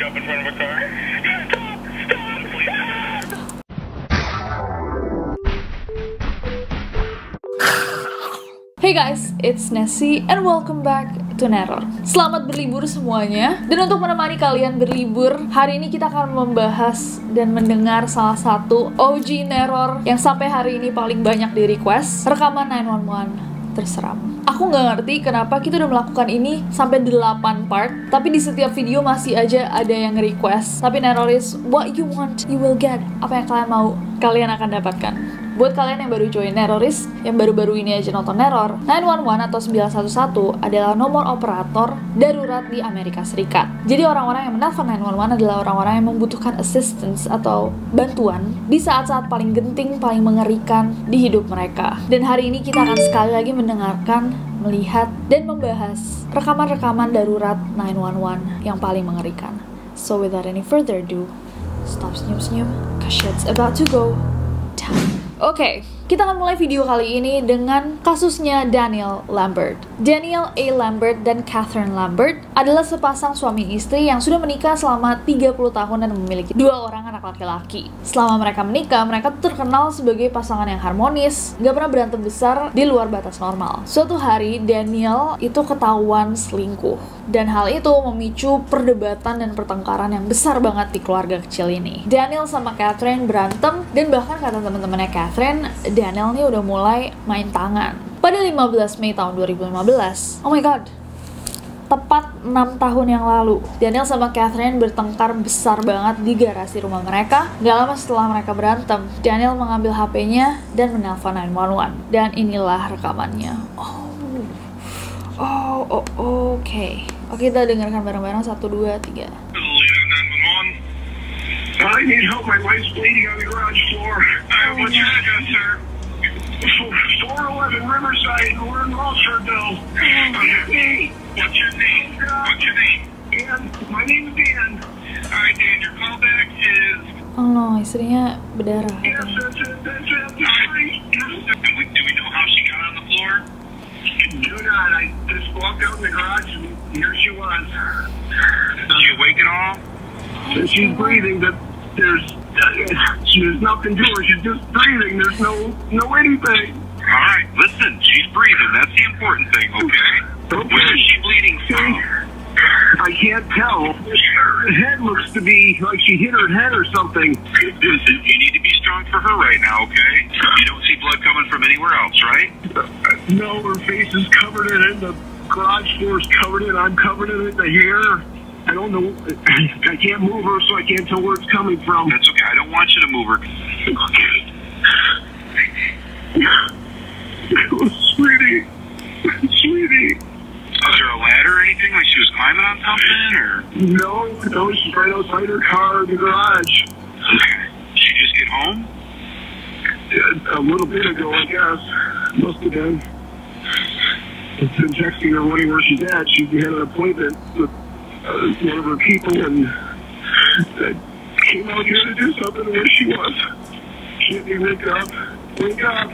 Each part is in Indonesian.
jump in front of a car? Stop! Hey guys, it's Nessie and welcome back to Neror. Selamat berlibur semuanya. Dan untuk menemani kalian berlibur, hari ini kita akan membahas dan mendengar salah satu OG Neror yang sampai hari ini paling banyak di request, rekaman 911 terseram. Aku nggak ngerti kenapa kita udah melakukan ini sampai 8 part, tapi di setiap video masih aja ada yang request. Tapi Neror is what you want, you will get. Apa yang kalian mau, kalian akan dapatkan. Buat kalian yang baru join Neroris, yang baru-baru ini aja nonton Neror, 911 atau 911 adalah nomor operator darurat di Amerika Serikat. Jadi orang-orang yang menelpon 911 adalah orang-orang yang membutuhkan assistance atau bantuan di saat-saat paling genting, paling mengerikan di hidup mereka. Dan hari ini kita akan sekali lagi mendengarkan, melihat, dan membahas rekaman-rekaman darurat 911 yang paling mengerikan. So without any further ado, stop senyum-senyum, cause shit's about to go down. Oke, kita akan mulai video kali ini dengan kasusnya Daniel Lambert. Daniel A. Lambert dan Catherine Lambert adalah sepasang suami istri yang sudah menikah selama 30 tahun dan memiliki 2 orang anak laki-laki. Selama mereka menikah, mereka terkenal sebagai pasangan yang harmonis, gak pernah berantem besar di luar batas normal. Suatu hari, Daniel itu ketahuan selingkuh. Dan hal itu memicu perdebatan dan pertengkaran yang besar banget di keluarga kecil ini. Daniel sama Catherine berantem, dan bahkan kata teman-temannya Catherine, Daniel nih udah mulai main tangan. Pada 15 Mei tahun 2015, oh my god, tepat 6 tahun yang lalu, Daniel sama Catherine bertengkar besar banget di garasi rumah mereka. Gak lama setelah mereka berantem, Daniel mengambil HP-nya dan menelpon 911. Dan inilah rekamannya. Oke. Oke, kita dengarkan bareng-bareng. 1, 2, 3. I need help. My wife's bleeding on the garage floor. What's your address, sir? 411 Riverside. We're in Rossfordville. Hey, what's your name? Dan. My name is Dan. Alright, Dan, your callback is... Oh no, istrinya berdarah. Yes, that's it. Do we know how she got on the floor? Do not. I just walked out in the garage and here she was. Is she awake at all? She's breathing, but there's nothing to her. She's just breathing. There's no anything. All right, listen. She's breathing. That's the important thing, okay? Where is she bleeding from? I can't tell. Her head looks to be like she hit her head or something. Listen, you need to be strong for her right now, okay? You don't see blood coming from anywhere else, right? No, her face is covered in it. The garage floor is covered in it. I'm covered in it. The hair. I don't know. I can't move her, so I can't tell where it's coming from. That's okay. I don't want you to move her. Okay. Sweetie. Was there a ladder or anything, like she was climbing on something, or? No, she's right outside her car in the garage. Okay. Did she just get home? Yeah, a little bit ago, I guess. Must have been. I've been texting her, wondering where she's at. She had an appointment with one of her people, and came out here to do something where she was. She didn't wake up.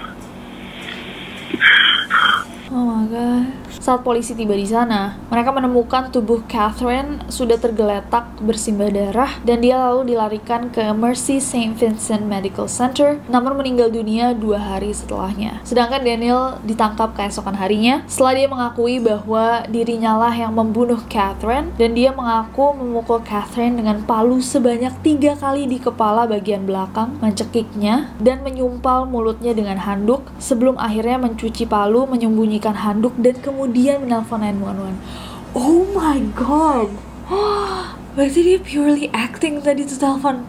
Oh my god. Saat polisi tiba di sana, mereka menemukan tubuh Catherine sudah tergeletak bersimbah darah dan dia lalu dilarikan ke Mercy St. Vincent Medical Center, namun meninggal dunia 2 hari setelahnya. Sedangkan Daniel ditangkap keesokan harinya setelah dia mengakui bahwa dirinya lah yang membunuh Catherine, dan dia mengaku memukul Catherine dengan palu sebanyak 3 kali di kepala bagian belakang, mencekiknya, dan menyumpal mulutnya dengan handuk sebelum akhirnya mencuci palu, menyembunyikan handuk, dan kemudian menelpon 911. Oh my god. Berarti dia purely acting tadi tuh telepon.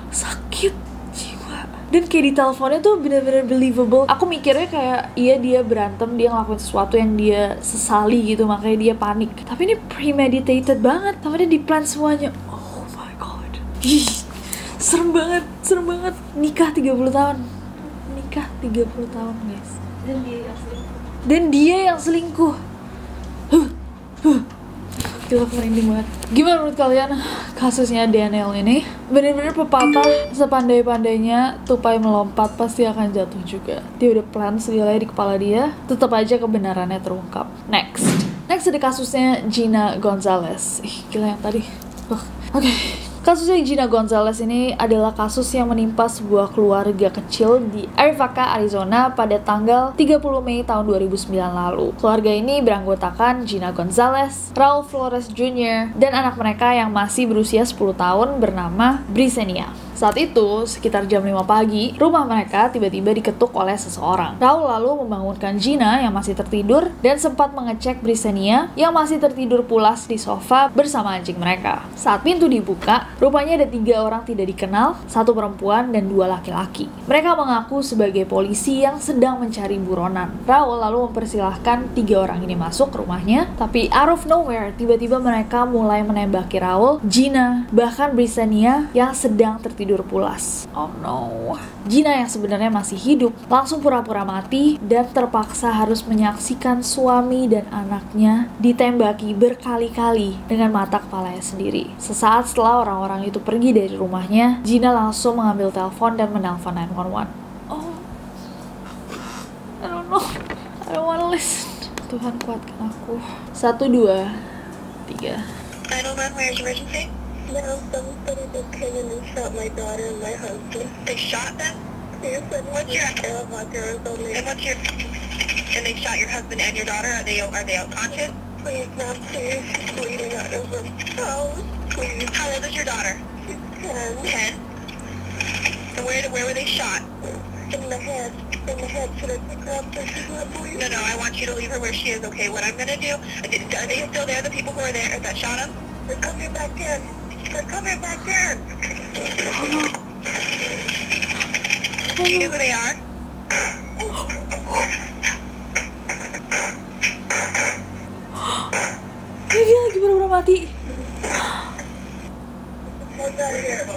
Sakit jiwa. Dan kayak di teleponnya tuh bener-bener believable. Aku mikirnya kayak iya dia berantem, dia ngelakuin sesuatu yang dia sesali gitu, makanya dia panik. Tapi ini premeditated banget. Tapi dia di-plan semuanya. Oh my god. Serem banget. Nikah 30 tahun. 30 tahun guys. Dan dia yang selingkuh. Gila, merinding banget. Gimana menurut kalian kasusnya Daniel ini? Bener-bener pepatah, sepandai-pandainya tupai melompat pasti akan jatuh juga. Dia udah plan segalanya di kepala dia, tetap aja kebenarannya terungkap. Next Next ada kasusnya Gina Gonzalez. Gila yang tadi. Oke. Kasusnya Gina Gonzalez ini adalah kasus yang menimpa sebuah keluarga kecil di Arivaca, Arizona pada tanggal 30 Mei tahun 2009 lalu. Keluarga ini beranggotakan Gina Gonzalez, Raul Flores Jr., dan anak mereka yang masih berusia 10 tahun bernama Brisenia. Saat itu, sekitar jam 5 pagi, rumah mereka tiba-tiba diketuk oleh seseorang. Raul lalu membangunkan Gina yang masih tertidur dan sempat mengecek Brisenia yang masih tertidur pulas di sofa bersama anjing mereka. Saat pintu dibuka, rupanya ada 3 orang tidak dikenal, 1 perempuan dan 2 laki-laki. Mereka mengaku sebagai polisi yang sedang mencari buronan. Raul lalu mempersilahkan 3 orang ini masuk ke rumahnya, tapi out of nowhere, tiba-tiba mereka mulai menembaki Raul, Gina, bahkan Brisenia yang sedang tertidur pulas. Oh no. Gina yang sebenarnya masih hidup langsung pura-pura mati dan terpaksa harus menyaksikan suami dan anaknya ditembaki berkali-kali dengan mata kepalanya sendiri. Sesaat setelah orang-orang itu pergi dari rumahnya, Gina langsung mengambil telepon dan menelpon 911. Oh, I don't know. I don't wanna listen. Tuhan kuatkan aku. 1, 2, 3. 911, where's your emergency? Now somebody just came in and shot my daughter and my husband. They shot them? Yes, and what's your and they shot your husband and your daughter? Are they unconscious? Please, ma'am, please. She's bleeding out of her mouth. Please. How old is your daughter? She's 10. 10? And where were they shot? In the head. In the head. Should I pick her up so she's not bleeding? No, I want you to leave her where she is, okay? What I'm gonna do, are they still there, the people who are there that shot him? They're coming back in. They're coming back in. Do you know who they are? Dia lagi baru mati. Get out of here.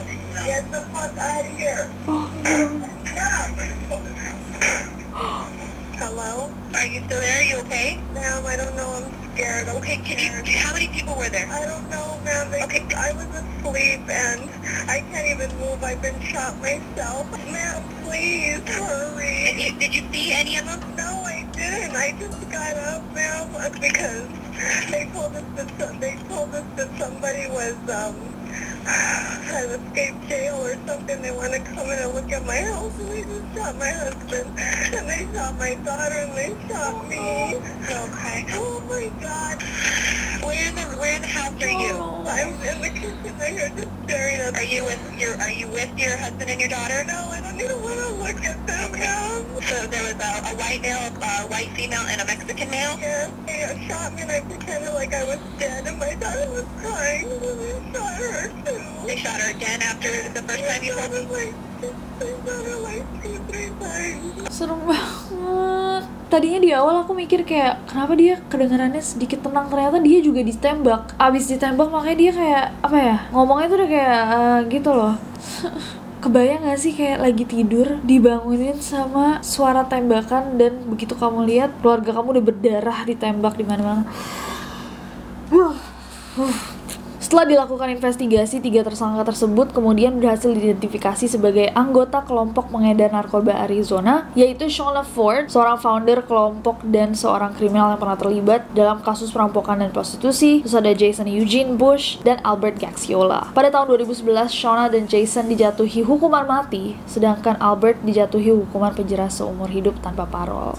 Get the fuck out of here. Hello? Are you still there? Are you okay? Ma'am, I don't know. I'm scared. Okay, how many people were there? I don't know, ma'am. Okay. I was asleep and I can't even move. I've been shot myself. Ma'am, please hurry. And did you see any of them? No, I didn't. I just got up, ma'am, because they told us that somebody was had escaped jail or something. They want to come in and look at my house, and they just shot my husband, and they shot my daughter, and they shot me. Okay. Oh my God. Where in the house are you? I'm in the kitchen. I heard this staring at. Are you with your husband and your daughter? No, I don't even want to look at them now. So there was a white male, a white female, and a Mexican male? Yes. They shot me, and I pretended like I was dead, and my daughter was crying, and they shot her too. They shot her again after the first time you told me? They shot her like 2-3 times. Serem banget. Tadinya di awal aku mikir kayak kenapa dia kedengarannya sedikit tenang, ternyata dia juga ditembak. Abis ditembak makanya dia kayak apa ya, ngomongnya tuh udah kayak gitu loh. Kebayang gak sih kayak lagi tidur dibangunin sama suara tembakan dan begitu kamu lihat keluarga kamu udah berdarah ditembak di mana-mana. Setelah dilakukan investigasi, 3 tersangka tersebut kemudian berhasil diidentifikasi sebagai anggota kelompok pengedar narkoba Arizona, yaitu Shawna Ford, seorang founder kelompok dan seorang kriminal yang pernah terlibat dalam kasus perampokan dan prostitusi. Terus ada Jason Eugene Bush dan Albert Gaxiola. Pada tahun 2011, Shawna dan Jason dijatuhi hukuman mati, sedangkan Albert dijatuhi hukuman penjara seumur hidup tanpa parol.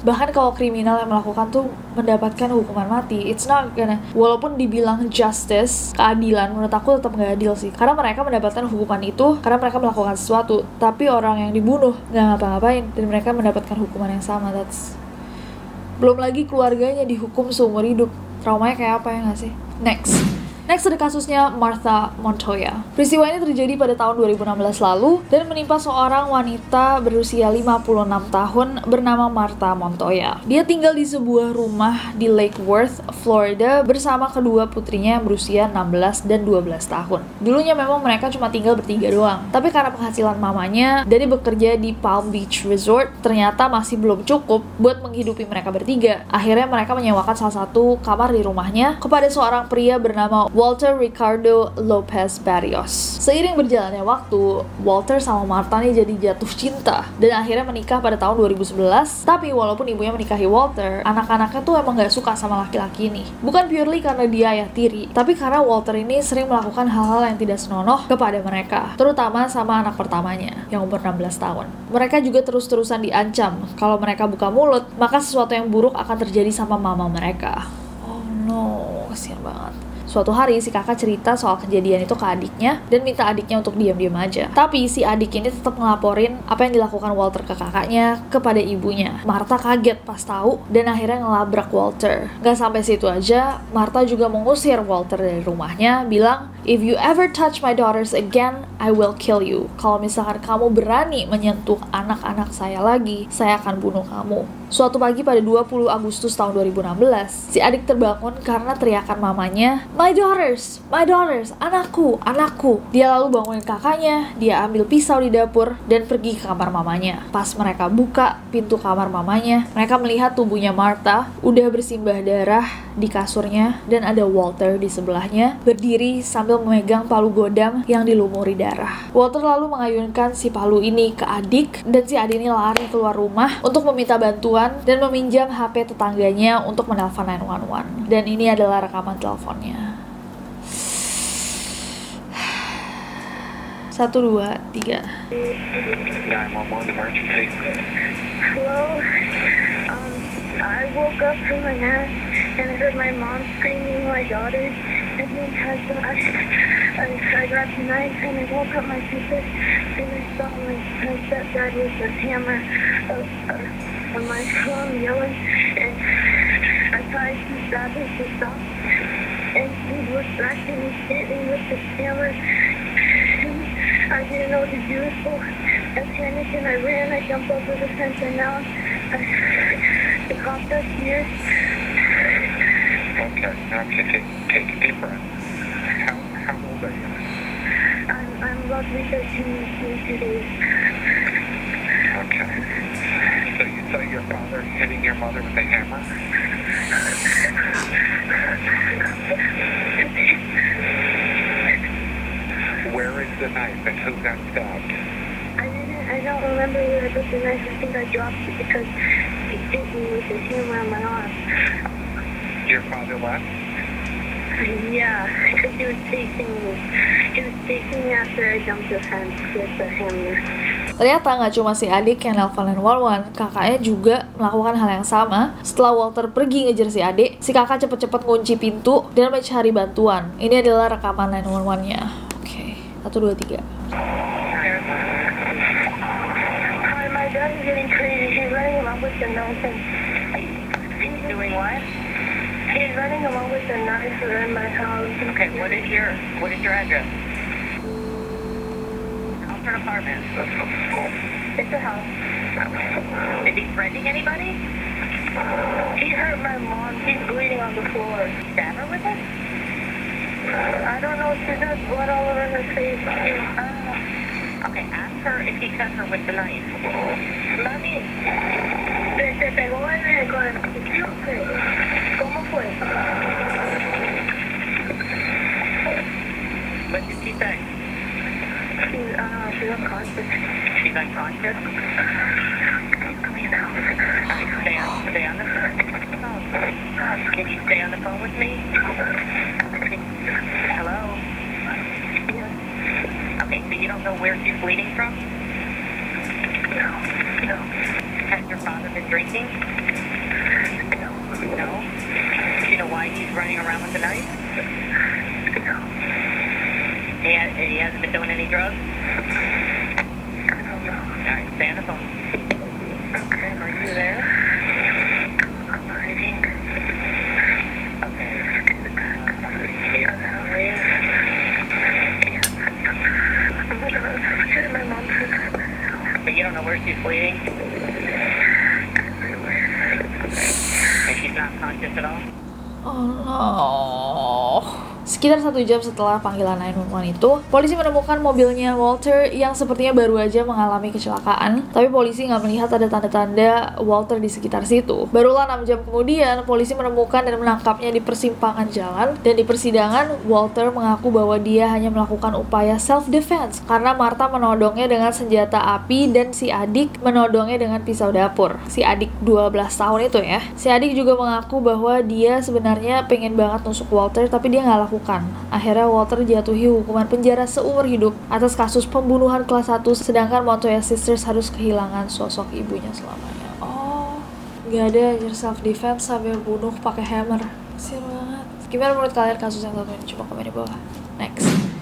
Bahkan kalau kriminal yang melakukan tuh mendapatkan hukuman mati, it's not gonna, walaupun dibilang justice, keadilan, menurut aku tetap nggak adil sih. Karena mereka mendapatkan hukuman itu karena mereka melakukan sesuatu, tapi orang yang dibunuh nggak ngapa-ngapain dan mereka mendapatkan hukuman yang sama. Belum lagi keluarganya dihukum seumur hidup. Traumanya kayak apa ya nggak sih? Next ada kasusnya Martha Montoya. Peristiwa ini terjadi pada tahun 2016 lalu dan menimpa seorang wanita berusia 56 tahun bernama Martha Montoya. Dia tinggal di sebuah rumah di Lake Worth, Florida bersama kedua putrinya yang berusia 16 dan 12 tahun. Dulunya memang mereka cuma tinggal bertiga doang, tapi karena penghasilan mamanya dari bekerja di Palm Beach Resort ternyata masih belum cukup buat menghidupi mereka bertiga. Akhirnya mereka menyewakan salah satu kamar di rumahnya kepada seorang pria bernama Walter Ricardo Lopez Barrios. Seiring berjalannya waktu, Walter sama Martha nih jadi jatuh cinta dan akhirnya menikah pada tahun 2011. Tapi walaupun ibunya menikahi Walter, anak-anaknya tuh emang gak suka sama laki-laki ini. Bukan purely karena dia ayah tiri, tapi karena Walter ini sering melakukan hal-hal yang tidak senonoh kepada mereka, terutama sama anak pertamanya yang umur 16 tahun. Mereka juga terus-terusan diancam kalau mereka buka mulut, maka sesuatu yang buruk akan terjadi sama mama mereka. Oh no, kasihan banget. Suatu hari si kakak cerita soal kejadian itu ke adiknya dan minta adiknya untuk diam-diam aja. Tapi si adik ini tetap ngelaporin apa yang dilakukan Walter ke kakaknya kepada ibunya. Martha kaget pas tahu dan akhirnya ngelabrak Walter. Gak sampai situ aja, Martha juga mengusir Walter dari rumahnya, bilang, "If you ever touch my daughters again, I will kill you. Kalau misalkan kamu berani menyentuh anak-anak saya lagi, saya akan bunuh kamu." Suatu pagi pada 20 Agustus tahun 2016, si adik terbangun karena teriakan mamanya, my daughters, anakku, anakku." Dia lalu bangunin kakaknya, dia ambil pisau di dapur, dan pergi ke kamar mamanya. Pas mereka buka pintu kamar mamanya, mereka melihat tubuhnya Martha udah bersimbah darah di kasurnya, dan ada Walter di sebelahnya, berdiri sambil memegang palu godam yang dilumuri darah. Walter lalu mengayunkan si palu ini ke adik, dan si adik ini lari keluar rumah untuk meminta bantuan dan meminjam HP tetangganya untuk menelpon 911. Dan ini adalah rekaman teleponnya. 1, 2, 3. 911 emergency. Hello? I woke up from a nap and I heard my mom screaming my daughter. And then I grabbed a knife and I woke up my sister and I saw my stepdad with a hammer on my phone yelling, and I tried to stop him to stop, and he was back and he hit me with the hammer. I didn't know what to do, so I panicked and I ran. I jumped over the fence and now the cops are here. Okay, now take a deep breath. How old are you? I'm roughly 13 days. Okay. So you saw your father hitting your mother with a hammer? Where is the knife and who got stabbed? I don't remember where I put the knife. I think I dropped it because he hit me with his hammer on my arm. Your father left? Yeah, because he was chasing me. He was chasing me after I jumped the fence with the hammer. Ternyata nggak cuma si adik yang nelpon 911, kakaknya juga melakukan hal yang sama. Setelah Walter pergi ngejar si adik, si kakak cepet-cepet ngunci pintu dan mencari bantuan. Ini adalah rekaman 911-nya. Oke, 1, 2, 3. My dad's getting crazy. He's running along with the knife and... He's doing what? He's running along with the knife around my house. Okay, what is your address? House or apartment? It's a house. Is he threatening anybody? He hurt my mom. She's bleeding on the floor. Stab her with it? I don't know. She has blood all over her face. Okay, ask her if he cut her with the knife. Mami, te pegó con el cuchillo. ¿Cómo fue? What did she say? She's unconscious. She's unconscious? Stay on the phone. Can you stay on the phone with me? Hello? Okay, so you don't know where she's bleeding from? No. Has your father been drinking? No. No? Do you know why he's running around with a knife? No. He hasn't been doing any drugs? I don't know. Alright, stay on the phone. Okay. Are you there? I'm hiding. Okay. Here. My mom said But you don't know where she's bleeding? And she's not conscious at all? Oh no. Sekitar 1 jam setelah panggilan 911 itu, polisi menemukan mobilnya Walter yang sepertinya baru aja mengalami kecelakaan, tapi polisi nggak melihat ada tanda-tanda Walter di sekitar situ. Barulah 6 jam kemudian, polisi menemukan dan menangkapnya di persimpangan jalan, dan di persidangan, Walter mengaku bahwa dia hanya melakukan upaya self-defense karena Martha menodongnya dengan senjata api dan si adik menodongnya dengan pisau dapur. Si adik 12 tahun itu ya. Si adik juga mengaku bahwa dia sebenarnya pengen banget nusuk Walter, tapi dia nggak lakukan. Akhirnya Walter jatuhi hukuman penjara seumur hidup atas kasus pembunuhan kelas 1, sedangkan Montoya Sisters harus kehilangan sosok ibunya selamanya. Oh, nggak ada anjir self-defense sampai bunuh pakai hammer. Kasian banget. Gimana menurut kalian kasus yang satu ini? Coba komen di bawah.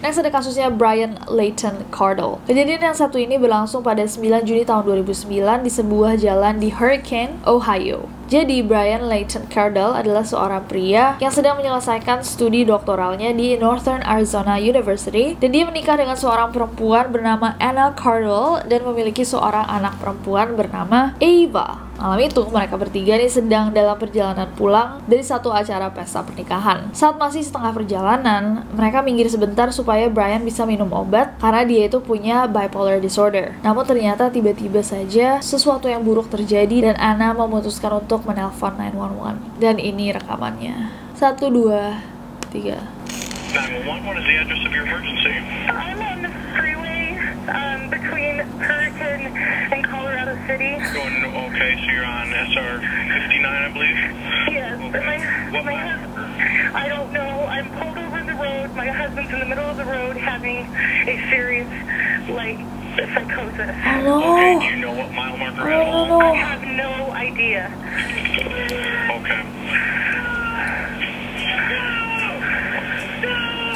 Next ada kasusnya Brian Layton Cardle. Kejadian yang satu ini berlangsung pada 9 Juni tahun 2009 di sebuah jalan di Hurricane, Ohio. Jadi, Brian Layton Cardle adalah seorang pria yang sedang menyelesaikan studi doktoralnya di Northern Arizona University, dan dia menikah dengan seorang perempuan bernama Anna Cardle dan memiliki seorang anak perempuan bernama Ava. Malam itu, mereka bertiga nih sedang dalam perjalanan pulang dari satu acara pesta pernikahan. Saat masih setengah perjalanan, mereka minggir sebentar supaya Brian bisa minum obat karena dia itu punya bipolar disorder. Namun ternyata tiba-tiba saja sesuatu yang buruk terjadi dan Anna memutuskan untuk menelpon 911. Dan ini rekamannya. 1, 2, 3. 911, what is the address of your emergency? I'm on the freeway between Hurricane and Colorado City. Going, okay, so you're on SR 59, I believe? Yes, Okay. my husband, I don't know. I'm pulled over in the road. My husband's in the middle of the road having a serious, psychosis. Okay, do you know what mile marker at all? I have no idea. Okay.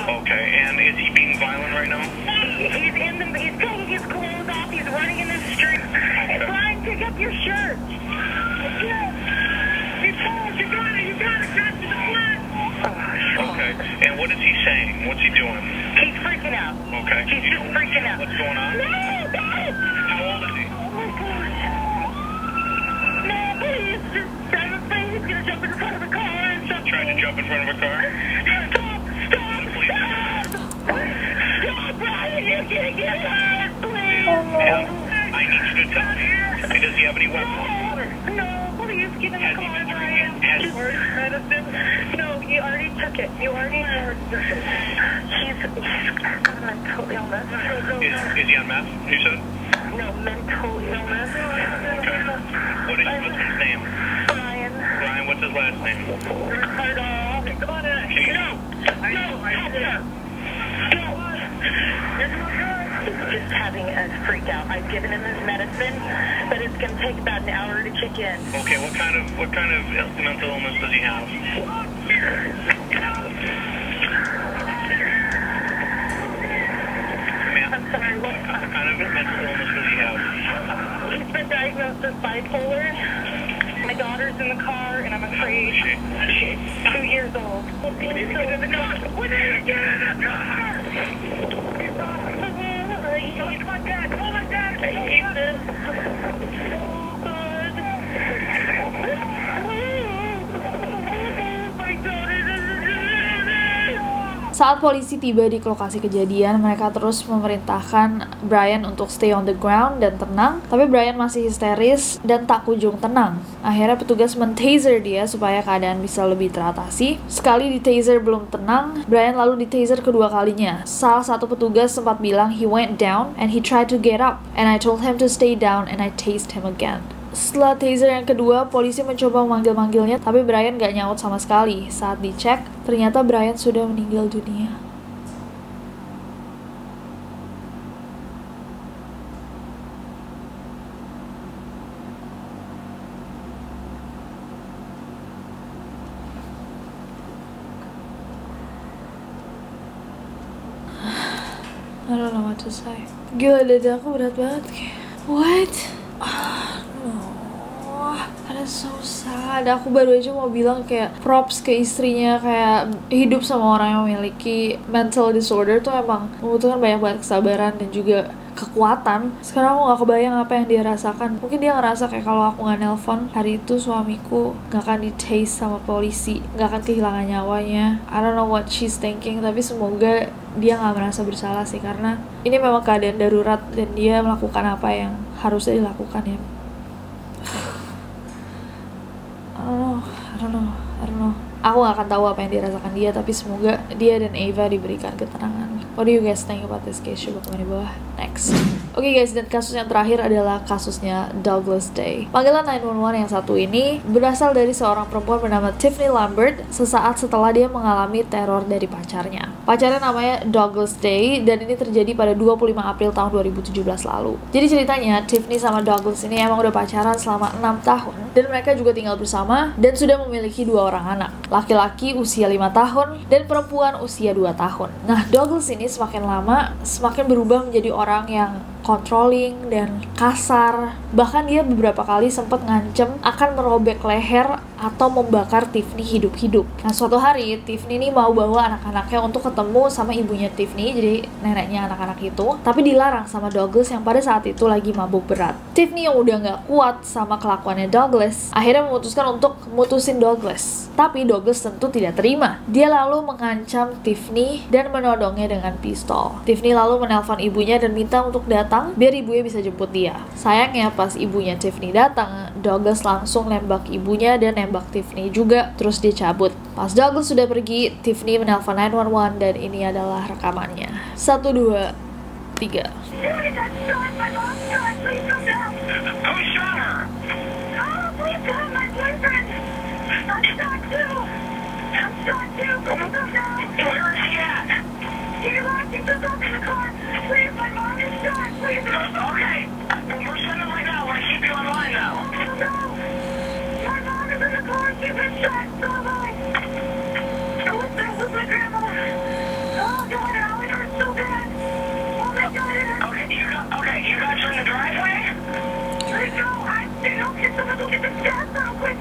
Okay, and is he being violent right now? He's taking his clothes off. He's running in the street. Okay. Brian, pick up your shirt. You got it. Grab to the front. Okay, and what is he saying? What's he doing? He's freaking out. Okay. He's You just know freaking out. what's going on? No! How old is he? Oh my God. No, please. I'm afraid he's gonna jump in front of a car and something. Trying to jump in front of a car? Stop! Brian, you're gonna get hurt, please. And I need you to tell me, does he have any weapons? No, please get in the car, Brian. Has he medicine? No, you already took it. You already He's got mental illness. Is he on meth, you said? No, mental illness. Okay. What's his name? Brian. Brian, what's his last name? He's just having a freak out. I've given him his medicine, but it's going to take about an hour to kick in. Okay, what kind of mental illness does he have? I'm sorry, what kind of mental illness does he have? He's been diagnosed as bipolar. My daughter's in the car, and I'm afraid she's 2 years old. Get in the car! What are you doing in the car? He's my dad! Oh, my dad! I hate this. My daughter doesn't do this. Saat polisi tiba di lokasi kejadian, mereka terus memerintahkan Brian untuk stay on the ground dan tenang, tapi Brian masih histeris dan tak kunjung tenang. Akhirnya petugas men-taser dia supaya keadaan bisa lebih teratasi. Sekali di taser belum tenang, Brian lalu di taser kedua kalinya. Salah satu petugas sempat bilang he went down and he tried to get up, and I told him to stay down and I tased him again. Setelah taser yang kedua, polisi mencoba memanggil-manggilnya, tapi Brian gak nyaut sama sekali. Saat dicek, ternyata Brian sudah meninggal dunia. I don't know what to say. Gila, dada aku berat banget kayak. What? Ada so sad. Aku baru aja mau bilang kayak props ke istrinya, kayak hidup sama orang yang memiliki mental disorder tuh emang membutuhkan banyak banget kesabaran dan juga kekuatan. Sekarang aku gak kebayang apa yang dia rasakan. Mungkin dia ngerasa kayak kalau aku gak nelpon hari itu, suamiku gak akan di-chase sama polisi, gak akan kehilangan nyawanya. I don't know what she's thinking, tapi semoga dia gak merasa bersalah sih, karena ini memang keadaan darurat dan dia melakukan apa yang harusnya dilakukan ya. I don't know. Aku gak akan tahu apa yang dirasakan dia, tapi semoga dia dan Ava diberikan ketenangan. What do you guys think about this case? Coba komen di bawah. Next. Oke guys, dan kasus yang terakhir adalah kasusnya Douglas Day. Panggilan 911 yang satu ini berasal dari seorang perempuan bernama Tiffany Lambert sesaat setelah dia mengalami teror dari pacarnya. Pacarnya namanya Douglas Day, dan ini terjadi pada 25 April tahun 2017 lalu. Jadi ceritanya, Tiffany sama Douglas ini emang udah pacaran selama 6 tahun, dan mereka juga tinggal bersama dan sudah memiliki 2 orang anak. Laki-laki usia 5 tahun dan perempuan usia 2 tahun. Nah, Douglas ini semakin lama semakin berubah menjadi orang yang controlling dan kasar. Bahkan dia beberapa kali sempat ngancem akan merobek leher atau membakar Tiffany hidup-hidup. Nah, suatu hari Tiffany ini mau bawa anak-anaknya untuk ketemu sama ibunya Tiffany, jadi neneknya anak-anak itu, tapi dilarang sama Douglas yang pada saat itu lagi mabuk berat. Tiffany yang udah gak kuat sama kelakuannya Douglas akhirnya memutuskan untuk mutusin Douglas. Tapi Douglas tentu tidak terima. Dia lalu mengancam Tiffany dan menodongnya dengan pistol. Tiffany lalu menelpon ibunya dan minta untuk datang biar ibunya bisa jemput dia. Sayangnya pas ibunya Tiffany datang, Douglas langsung nembak ibunya dan nembak Tiffany juga, terus dia cabut. Pas Douglas sudah pergi, Tiffany menelpon 911 dan ini adalah rekamannya. 1, 2, 3. You're locked in the car. Please, my mom is shot. Please. Okay. We're sending right now. We're keep you online now. No. My mom is in the car. She's been shot so hard. What's this with my grandma? Oh, God, it hurts so bad. Oh, my God, it hurts. Okay, you guys are in the driveway? No, don't get someone to get the gas real quick.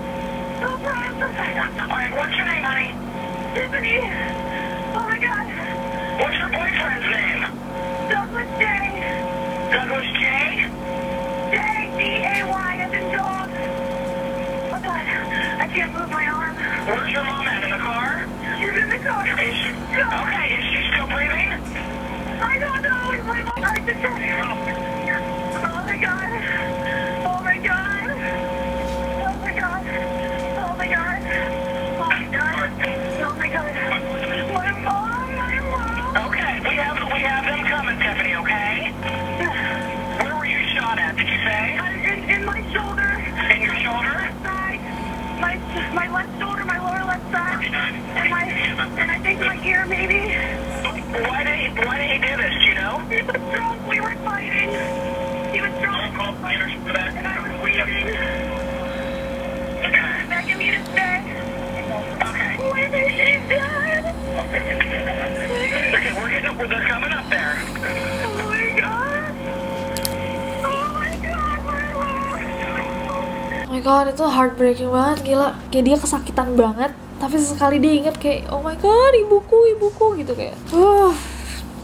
No problem. All right, what's your name, honey? Tiffany. Oh, my God. What's your boyfriend's name? Douglas Day. Douglas J? Day, D-A-Y, as in dog. Oh, God, I can't move my arm. Where's your mom at, in the car? She's in the car. Is she? Okay, is she still breathing? I don't know. Is my mom like to tell you? Oh, my God. Oh, my God. Oh, my God. Oh, my God. Oh, my God. Oh, my God. My mom. Okay, we have them coming, Tiffany, okay? Where were you shot at, did you say? In my shoulder. In your shoulder? Side. My left shoulder, my lower left side. And I think my ear, maybe. Why did he do this, do you know? He was drunk, we were fighting. He was drunk. And I was weeping. Begging me to stay. Okay. When is she dead? Okay, they're coming up there. Oh my God. Oh my God, Oh my God, itu heartbreaking banget, gila. Kayak dia kesakitan banget, tapi sesekali dia inget kayak, oh my God, ibuku gitu kayak.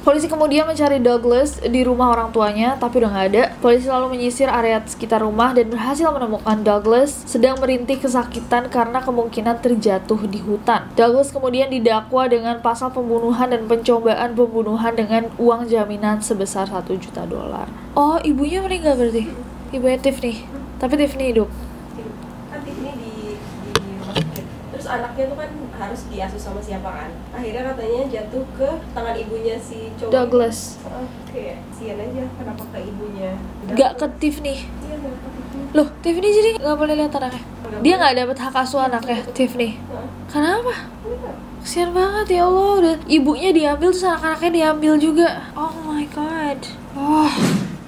Polisi kemudian mencari Douglas di rumah orang tuanya, tapi udah nggak ada. Polisi lalu menyisir area sekitar rumah dan berhasil menemukan Douglas sedang merintih kesakitan karena kemungkinan terjatuh di hutan. Douglas kemudian didakwa dengan pasal pembunuhan dan pencobaan pembunuhan dengan uang jaminan sebesar $1 juta. Oh, ibunya meninggal berarti? Ibunya Tiffany. Tapi Tiffany hidup. Kan Tiffany di rumah sakit. Terus anaknya tuh kan harus diasuh sama siapa kan? Akhirnya katanya jatuh ke tangan ibunya si cowok Douglas. Oke, sian aja kenapa ke ibunya. Gak ke Tiffany. Iya, gak ke Tiffany. Loh, Tiffany jadi gak boleh lihat anaknya? Dia gak dapet hak asuh anaknya, Tiffany. Kenapa? Kesian banget ya Allah, udah ibunya diambil terus anak-anaknya diambil juga. Oh my God.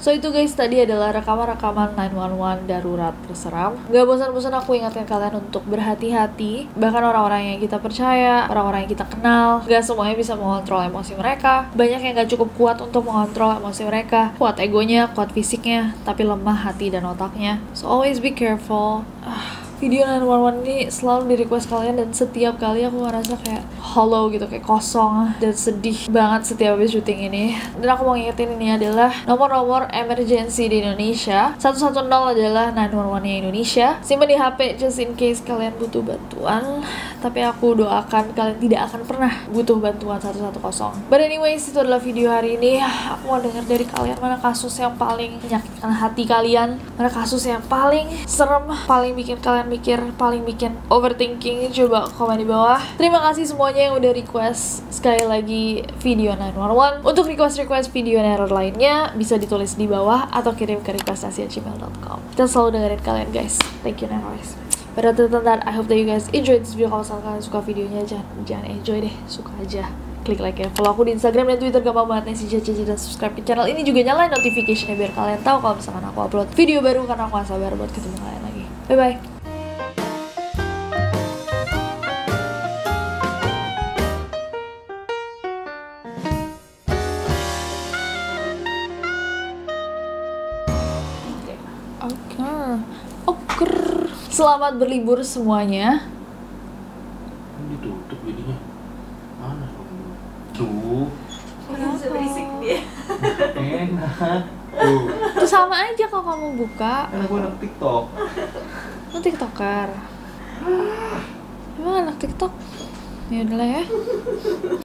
So itu guys, tadi adalah rekaman-rekaman 911 darurat terseram. Gak bosan-bosan aku ingatkan kalian untuk berhati-hati. Bahkan orang-orang yang kita percaya, orang-orang yang kita kenal, gak semuanya bisa mengontrol emosi mereka. Banyak yang gak cukup kuat untuk mengontrol emosi mereka. Kuat egonya, kuat fisiknya, tapi lemah hati dan otaknya. So always be careful. video 911 ini selalu di request kalian, dan setiap kali aku ngerasa kayak hollow gitu, kayak kosong dan sedih banget setiap habis syuting ini. Dan aku mau ngingetin, ini adalah nomor-nomor emergency di Indonesia. 110 adalah 911-nya Indonesia. Simpan di HP just in case kalian butuh bantuan. Tapi aku doakan kalian tidak akan pernah butuh bantuan 110. But anyways, itu adalah video hari ini. Aku mau dengar dari kalian, mana kasus yang paling menyakitkan hati kalian, mana kasus yang paling serem, paling bikin kalian mikir, paling bikin overthinking. Coba komen di bawah. Terima kasih semuanya yang udah request sekali lagi video 911. Untuk request video error lainnya bisa ditulis di bawah atau kirim ke request@gmail.com. Kita selalu dengerin kalian guys. Thank you guys. But other than that, I hope that you guys enjoyed this video. Kalau misalkan kalian suka videonya, jangan enjoy deh, suka aja. Klik like ya. Follow aku di Instagram dan Twitter, gampang banget nih, dan subscribe ke channel ini, juga nyalain notification-nya biar kalian tahu kalau misalkan aku upload video baru, karena aku gak sabar buat ketemu kalian lagi. Bye bye. Oke. Selamat berlibur semuanya. Ditutup jadinya. Mana tuh? Bisa berisik dia. Enak. Tuh. Itu sama aja kalau kamu buka. Kan aku anak TikTok. Lu tiktoker. Emang anak tiktok? Ya udah lah ya.